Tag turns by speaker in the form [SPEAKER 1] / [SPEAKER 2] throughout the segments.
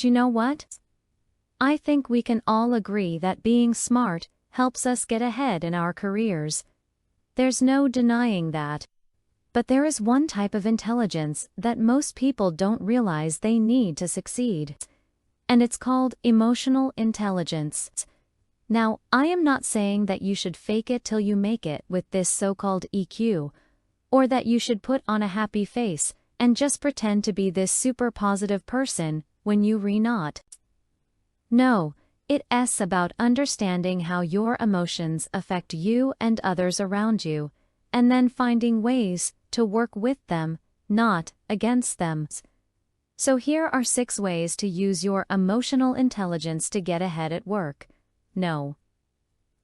[SPEAKER 1] You know what? I think we can all agree that being smart helps us get ahead in our careers. There's no denying that. But there is one type of intelligence that most people don't realize they need to succeed. And it's called emotional intelligence. Now, I am not saying that you should fake it till you make it with this so-called EQ, or that you should put on a happy face and just pretend to be this super positive person when you re not. No, it's about understanding how your emotions affect you and others around you, and then finding ways to work with them, not against them. So here are 6 ways to use your emotional intelligence to get ahead at work. No.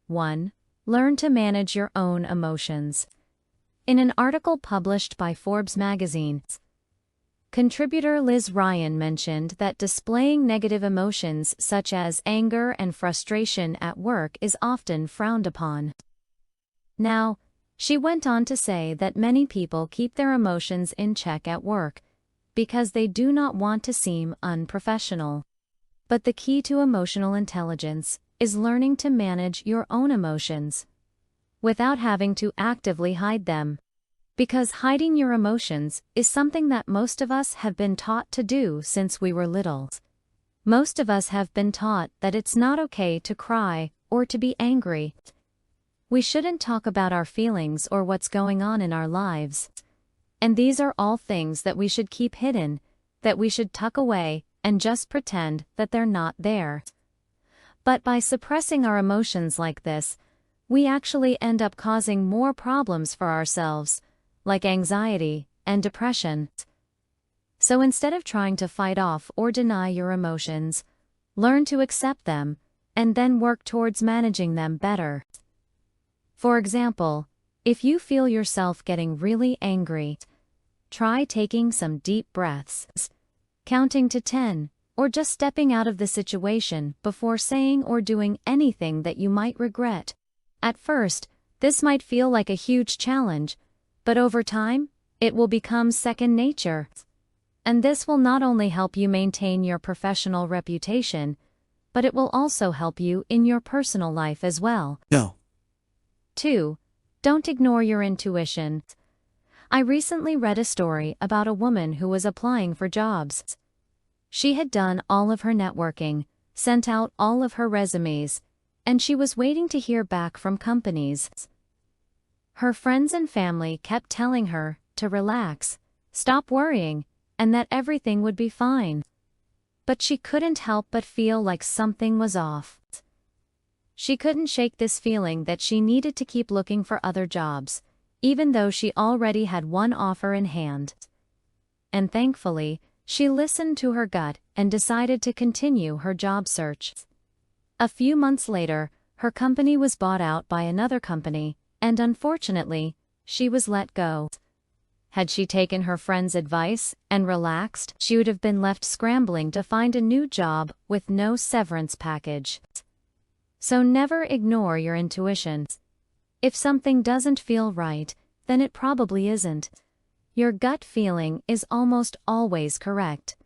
[SPEAKER 1] 1. Learn to manage your own emotions. In an article published by Forbes magazine, contributor Liz Ryan mentioned that displaying negative emotions such as anger and frustration at work is often frowned upon. Now, she went on to say that many people keep their emotions in check at work because they do not want to seem unprofessional. But the key to emotional intelligence is learning to manage your own emotions without having to actively hide them. Because hiding your emotions is something that most of us have been taught to do since we were little. Most of us have been taught that it's not okay to cry or to be angry. We shouldn't talk about our feelings or what's going on in our lives. And these are all things that we should keep hidden, that we should tuck away and just pretend that they're not there. But by suppressing our emotions like this, we actually end up causing more problems for ourselves, like anxiety and depression. So instead of trying to fight off or deny your emotions, learn to accept them, and then work towards managing them better. For example, if you feel yourself getting really angry, try taking some deep breaths, counting to 10, or just stepping out of the situation before saying or doing anything that you might regret. At first, this might feel like a huge challenge, but over time, it will become second nature. And this will not only help you maintain your professional reputation, but it will also help you in your personal life as well.
[SPEAKER 2] No.
[SPEAKER 1] 2. Don't ignore your intuition. I recently read a story about a woman who was applying for jobs. She had done all of her networking, sent out all of her resumes, and she was waiting to hear back from companies. Her friends and family kept telling her to relax, stop worrying, and that everything would be fine. But she couldn't help but feel like something was off. She couldn't shake this feeling that she needed to keep looking for other jobs, even though she already had one offer in hand. And thankfully, she listened to her gut and decided to continue her job search. A few months later, her company was bought out by another company, and unfortunately, she was let go. Had she taken her friend's advice and relaxed, she would have been left scrambling to find a new job with no severance package. So never ignore your intuition. If something doesn't feel right, then it probably isn't. Your gut feeling is almost always correct,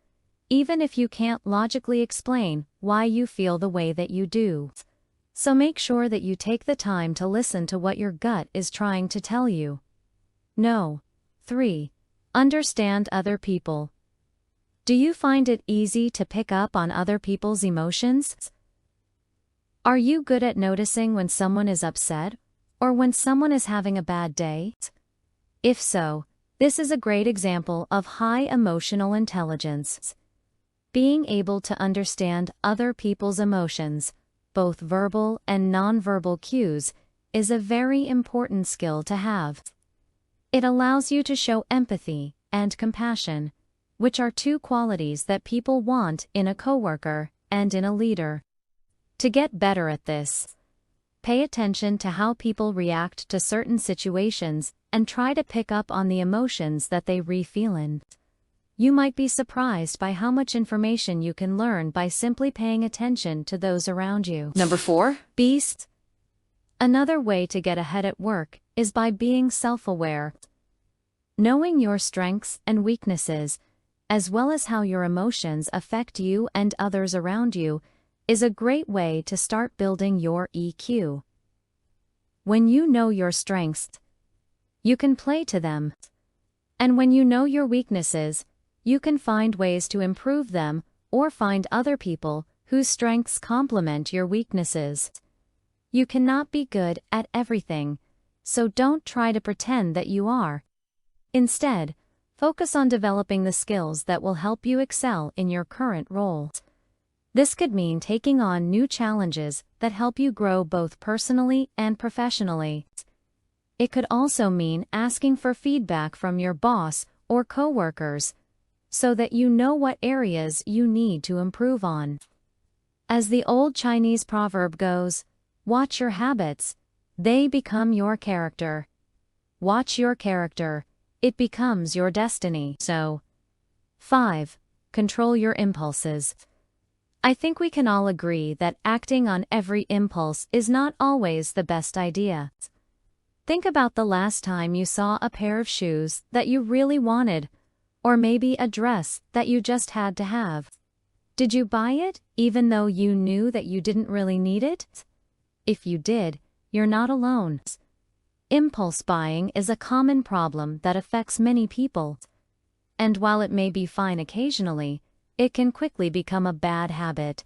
[SPEAKER 1] even if you can't logically explain why you feel the way that you do. So make sure that you take the time to listen to what your gut is trying to tell you. No. 3. Understand other people. Do you find it easy to pick up on other people's emotions? Are you good at noticing when someone is upset, or when someone is having a bad day? If so, this is a great example of high emotional intelligence. Being able to understand other people's emotions, both verbal and nonverbal cues, is a very important skill to have. It allows you to show empathy and compassion, which are 2 qualities that people want in a coworker and in a leader. To get better at this, pay attention to how people react to certain situations and try to pick up on the emotions that they feel in. You might be surprised by how much information you can learn by simply paying attention to those around you.
[SPEAKER 2] Number 4.
[SPEAKER 1] Beast. Another way to get ahead at work is by being self-aware. Knowing your strengths and weaknesses as well as how your emotions affect you and others around you, is a great way to start building your EQ. When you know your strengths, you can play to them. And when you know your weaknesses, you can find ways to improve them or find other people whose strengths complement your weaknesses. You cannot be good at everything, so don't try to pretend that you are. Instead, focus on developing the skills that will help you excel in your current role. This could mean taking on new challenges that help you grow both personally and professionally. It could also mean asking for feedback from your boss or coworkers, so that you know what areas you need to improve on. As the old Chinese proverb goes, watch your habits, they become your character. Watch your character, it becomes your destiny. So, 5. Control your impulses. I think we can all agree that acting on every impulse is not always the best idea. Think about the last time you saw a pair of shoes that you really wanted, or maybe a dress that you just had to have. Did you buy it, even though you knew that you didn't really need it? If you did, you're not alone. Impulse buying is a common problem that affects many people. And while it may be fine occasionally, it can quickly become a bad habit.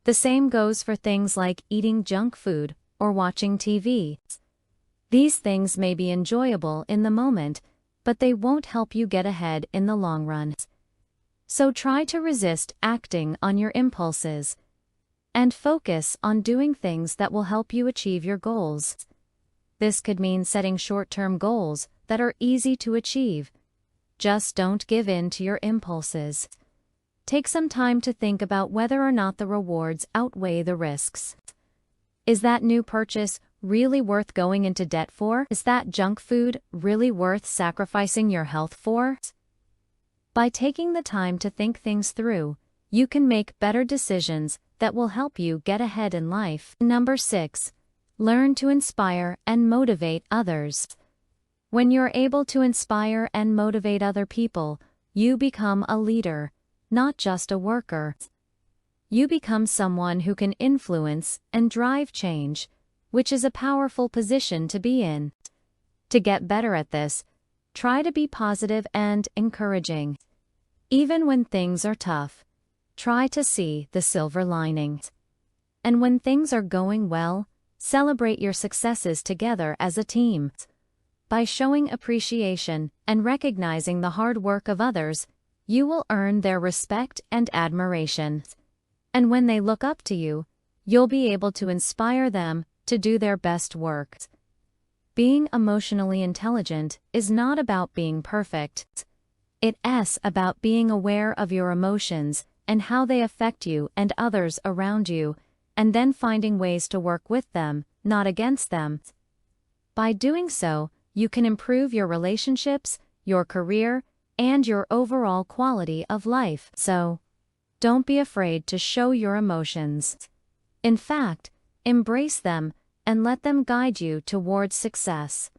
[SPEAKER 1] The same goes for things like eating junk food or watching TV. These things may be enjoyable in the moment, but they won't help you get ahead in the long run. So try to resist acting on your impulses and focus on doing things that will help you achieve your goals. This could mean setting short-term goals that are easy to achieve. Just don't give in to your impulses. Take some time to think about whether or not the rewards outweigh the risks. Is that new purchase really worth going into debt for? Is that junk food really worth sacrificing your health for? By taking the time to think things through, you can make better decisions that will help you get ahead in life. Number 6. Learn to inspire and motivate others. When you're able to inspire and motivate other people, you become a leader, not just a worker. You become someone who can influence and drive change, which is a powerful position to be in. To get better at this, try to be positive and encouraging. Even when things are tough, try to see the silver lining. And when things are going well, celebrate your successes together as a team. By showing appreciation and recognizing the hard work of others, you will earn their respect and admiration. And when they look up to you, you'll be able to inspire them to do their best work. Being emotionally intelligent is not about being perfect. It's about being aware of your emotions and how they affect you and others around you, and then finding ways to work with them, not against them. By doing so, you can improve your relationships, your career, and your overall quality of life. So, don't be afraid to show your emotions. In fact, embrace them and let them guide you towards success.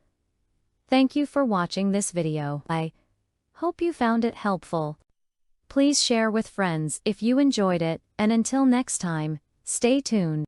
[SPEAKER 1] Thank you for watching this video. I hope you found it helpful. Please share with friends if you enjoyed it, and until next time, stay tuned.